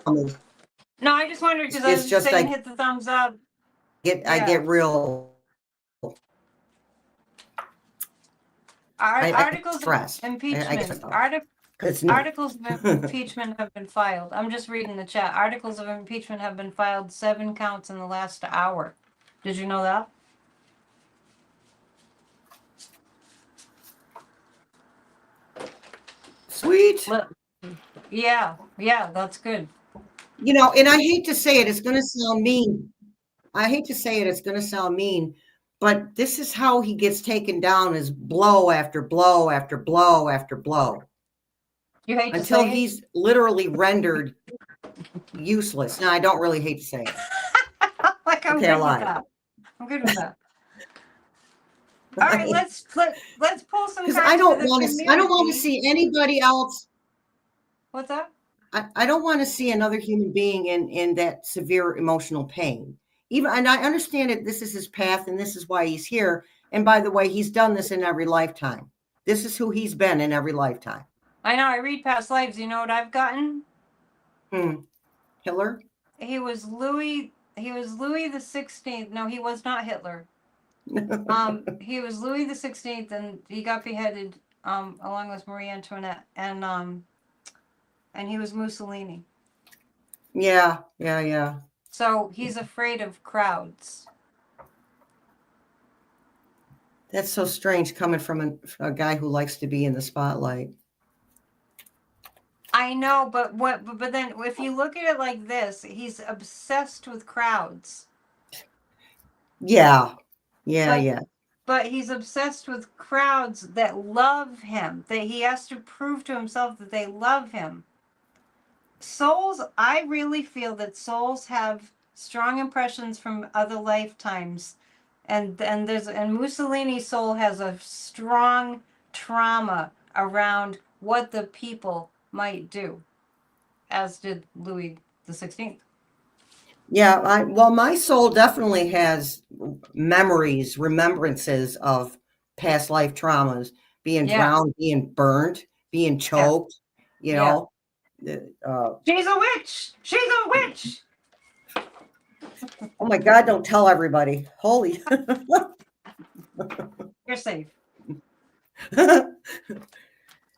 No, I just wondered because I was just saying hit the thumbs up. I get real. Articles of impeachment. Articles of impeachment have been filed. I'm just reading the chat. Articles of impeachment have been filed, 7 counts in the last hour. Did you know that? Sweet. Yeah, that's good. And I hate to say it, it's going to sound mean. It's going to sound mean, but this is how he gets taken down, is blow after blow after blow after blow. You hate until to say he's literally rendered useless. No, I don't really hate to say it. I'm good with that. I'm good with that. All right, let's pull some cards. I don't want to see anybody else. What's that? I don't want to see another human being in that severe emotional pain. And I understand that this is his path and this is why he's here. And by the way, he's done this in every lifetime. This is who he's been in every lifetime. I know. I read past lives. You know what I've gotten? Hitler? He was Louis the 16th. No, he was not Hitler. He was Louis the 16th, and he got beheaded along with Marie Antoinette, and he was Mussolini. Yeah, yeah, yeah. So he's afraid of crowds. That's so strange coming from a guy who likes to be in the spotlight. I know, but then if you look at it like this, he's obsessed with crowds. Yeah, yeah, But yeah. but he's obsessed with crowds that love him. That he has to prove to himself that they love him. Souls, I really feel that souls have strong impressions from other lifetimes. And Mussolini's soul has a strong trauma around what the people might do, as did Louis the 16th. Yeah, well, my soul definitely has memories, remembrances of past life traumas, being Yeah, drowned, being burned, being yeah, choked, you yeah. know. Uh, She's a witch. She's a witch. oh my God, don't tell everybody. Holy. You're safe.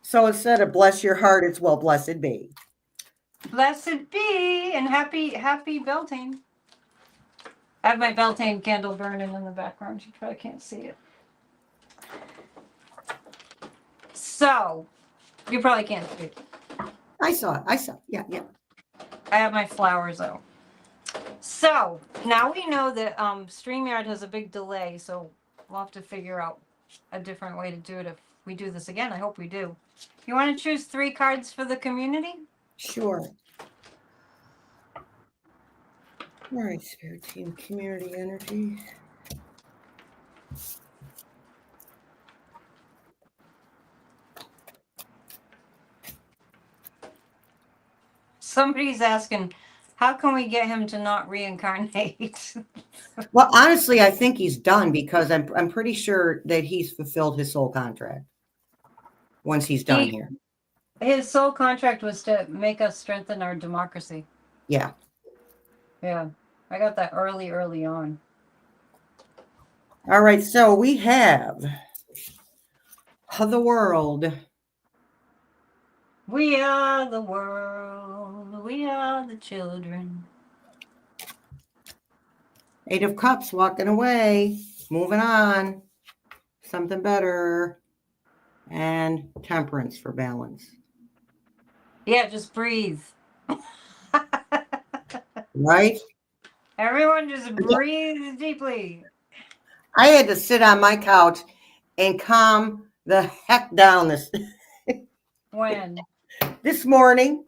So instead of bless your heart, it's well, blessed be. Blessed be and happy Beltane. I have my Beltane candle burning in the background. You probably can't see it. So, you probably can't see it. I saw it. I saw it. Yeah, yeah. I have my flowers out. So, now we know that StreamYard has a big delay, so we'll have to figure out a different way to do it if we do this again. I hope we do. You want to choose 3 cards for the community? Sure. All right, Spirit Team, Community Energy. Somebody's asking, how can we get him to not reincarnate? Well, honestly, I think he's done because I'm pretty sure that he's fulfilled his soul contract once he's done here. His sole contract was to make us strengthen our democracy. Yeah. Yeah, I got that early on. All right, so we have the world. We are the world. We are the children. 8 of Cups walking away, moving on, something better, and Temperance for balance. Yeah, just breathe. Right? Everyone just breathe deeply. I had to sit on my couch and calm the heck down When? this morning.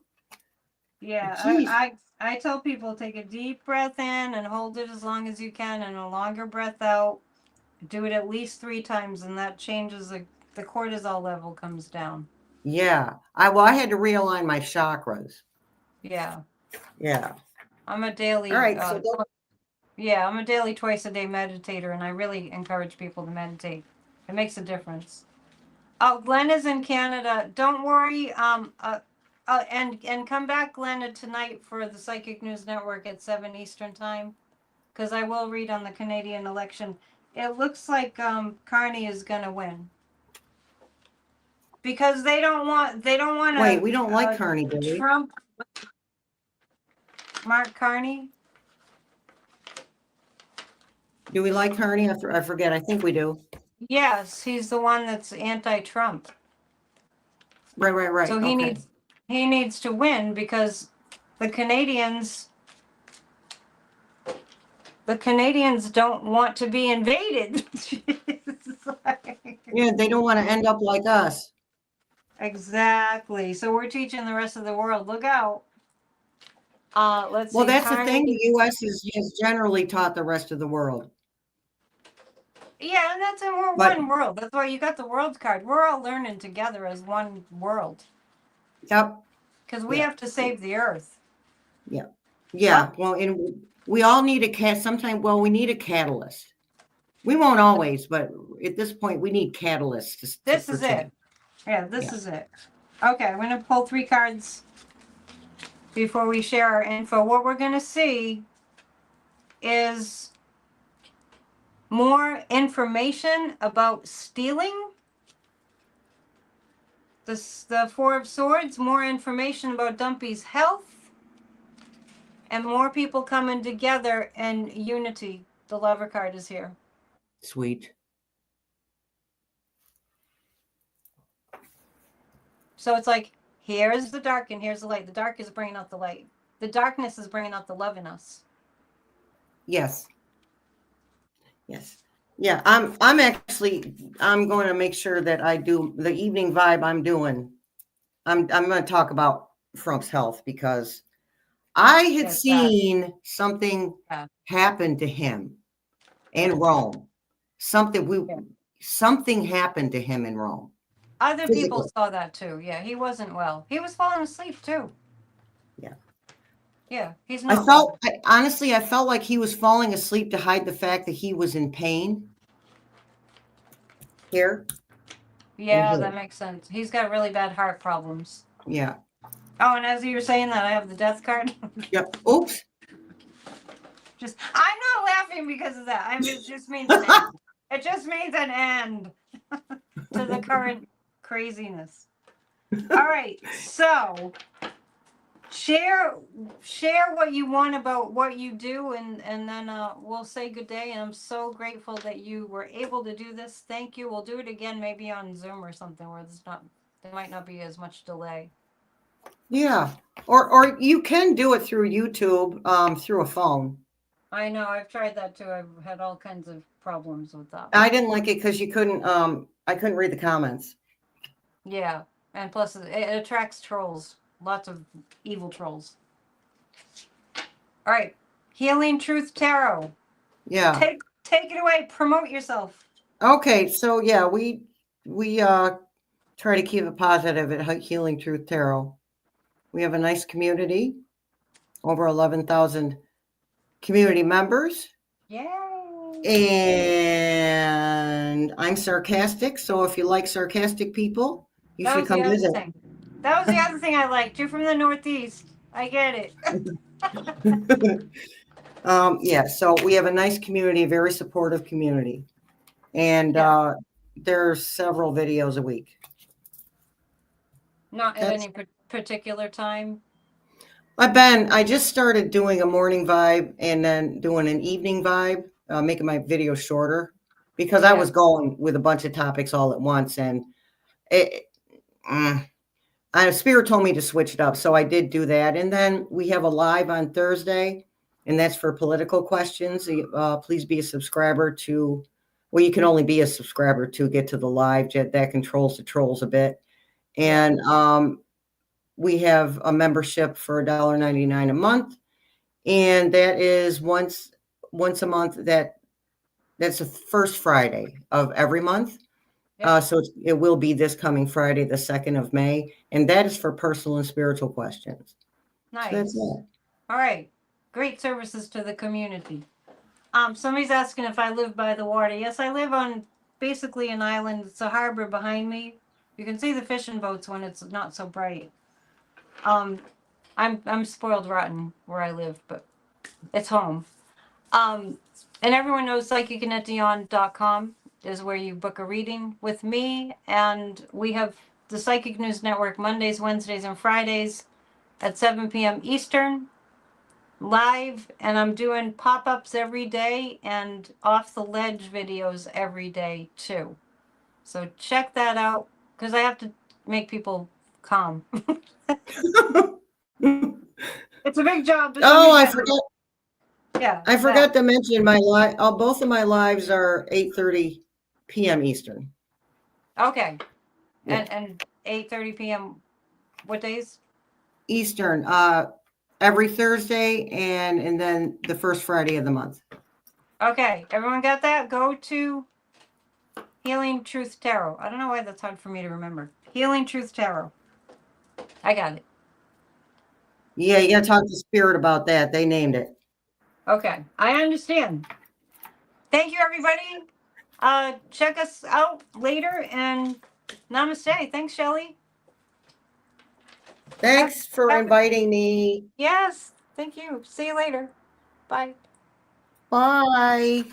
Yeah, Jeez. I tell people take a deep breath in and hold it as long as you can, and a longer breath out. Do it at least 3 times, and that changes the cortisol level comes down. Yeah. I had to realign my chakras. Yeah. Yeah. I'm a daily All right. I'm a daily twice a day meditator, and I really encourage people to meditate. It makes a difference. Oh, Glenn is in Canada. Don't worry. And come back, Glenn, tonight for the Psychic News Network at 7 Eastern Time, because I will read on the Canadian election. It looks like Carney is gonna win because they don't want Wait, we don't like Carney, do we? Trump. Mark Carney. Do we like Carney? I forget. I think we do. Yes, he's the one that's anti-Trump. Right. So he needs to win because the Canadians don't want to be invaded. Yeah, they don't want to end up like us. Exactly. So we're teaching the rest of the world, look out. Let's see. Well, that's the thing. The U.S. has generally taught the rest of the world. Yeah, and that's in one world. That's why you got the world card. We're all learning together as one world. Yep. Because we have to save the earth. Yeah. Yeah. Well, and we all need we need a catalyst. We won't always, but at this point, we need catalysts. This is it. Yeah, this is it. Okay, I'm going to pull 3 cards before we share our info. What we're going to see is more information about stealing the Four of Swords, more information about Dumpy's health, and more people coming together and unity. The Lover card is here. Sweet. So it's like, here's the dark and here's the light. The dark is bringing out the light. The darkness is bringing out the love in us. Yes. Yes. Yeah, I'm going to make sure that I do the evening vibe I'm doing. I'm going to talk about Trump's health because I had Yes, seen something Yeah. happen to him in Rome. Something happened to him in Rome. Other people Physical. saw that too. Yeah, he wasn't well. He was falling asleep too. Yeah. Yeah, he's I not well. honestly felt like he was falling asleep to hide the fact that he was in pain. Here. Yeah, that makes sense. He's got really bad heart problems. Yeah. Oh, and as you were saying that, I have the death card. Yep. Oops. I'm not laughing because of that. It just means an end. It just means an end to the current craziness. All right, so share what you want about what you do, and then we'll say good day. And I'm so grateful that you were able to do this. Thank you. We'll do it again, maybe on Zoom or something where there might not be as much delay. Yeah. Or you can do it through YouTube, through a phone. I know, I've tried that too. I've had all kinds of problems with that. I didn't like it because I couldn't read the comments. Yeah, and plus it attracts trolls, lots of evil trolls. All right, Healing Truth Tarot. Yeah. Take it away. Promote yourself. Okay. So yeah, we try to keep it positive at Healing Truth Tarot. We have a nice community, over 11,000 community members. Yay! And I'm sarcastic, so if you like sarcastic people, you should come visit. That was the other thing I liked. You're from the Northeast. I get it. Yeah, so we have a nice community, very supportive community. And there's several videos a week. Not at any particular time? I just started doing a morning vibe and then doing an evening vibe, making my video shorter because I was going with a bunch of topics all at once. And Spirit told me to switch it up. So I did do that. And then we have a live on Thursday, and that's for political questions. Please be a subscriber to, well, you can only be a subscriber to get to the live. That controls the trolls a bit. And we have a membership for $1.99 a month. And that is once a month. That's the first Friday of every month. So it will be this coming Friday, the 2nd of May. And that is for personal and spiritual questions. Nice. So that's it. All right. Great services to the community. Somebody's asking if I live by the water. Yes, I live on basically an island. It's a harbor behind me. You can see the fishing boats when it's not so bright. I'm spoiled rotten where I live, but it's home. And everyone knows psychicannetteDion.com is where you book a reading with me, and we have the Psychic News Network Mondays, Wednesdays, and Fridays at 7 p.m. Eastern live, and I'm doing pop-ups every day and off the ledge videos every day too. So check that out because I have to make people calm. It's a big job. Oh, I forgot. Yeah. I forgot to mention both of my lives are 8:30 p.m. Eastern. Okay. Yeah. And 8:30 p.m. What days? Eastern. Every Thursday and then the first Friday of the month. Okay. Everyone got that? Go to Healing Truth Tarot. I don't know why that's hard for me to remember. Healing Truth Tarot. I got it. Yeah, you got to talk to Spirit about that. They named it. Okay. I understand. Thank you, everybody. Check us out later, and namaste. Thanks, Shelly. Thanks for inviting me. Yes. Thank you. See you later. Bye. Bye.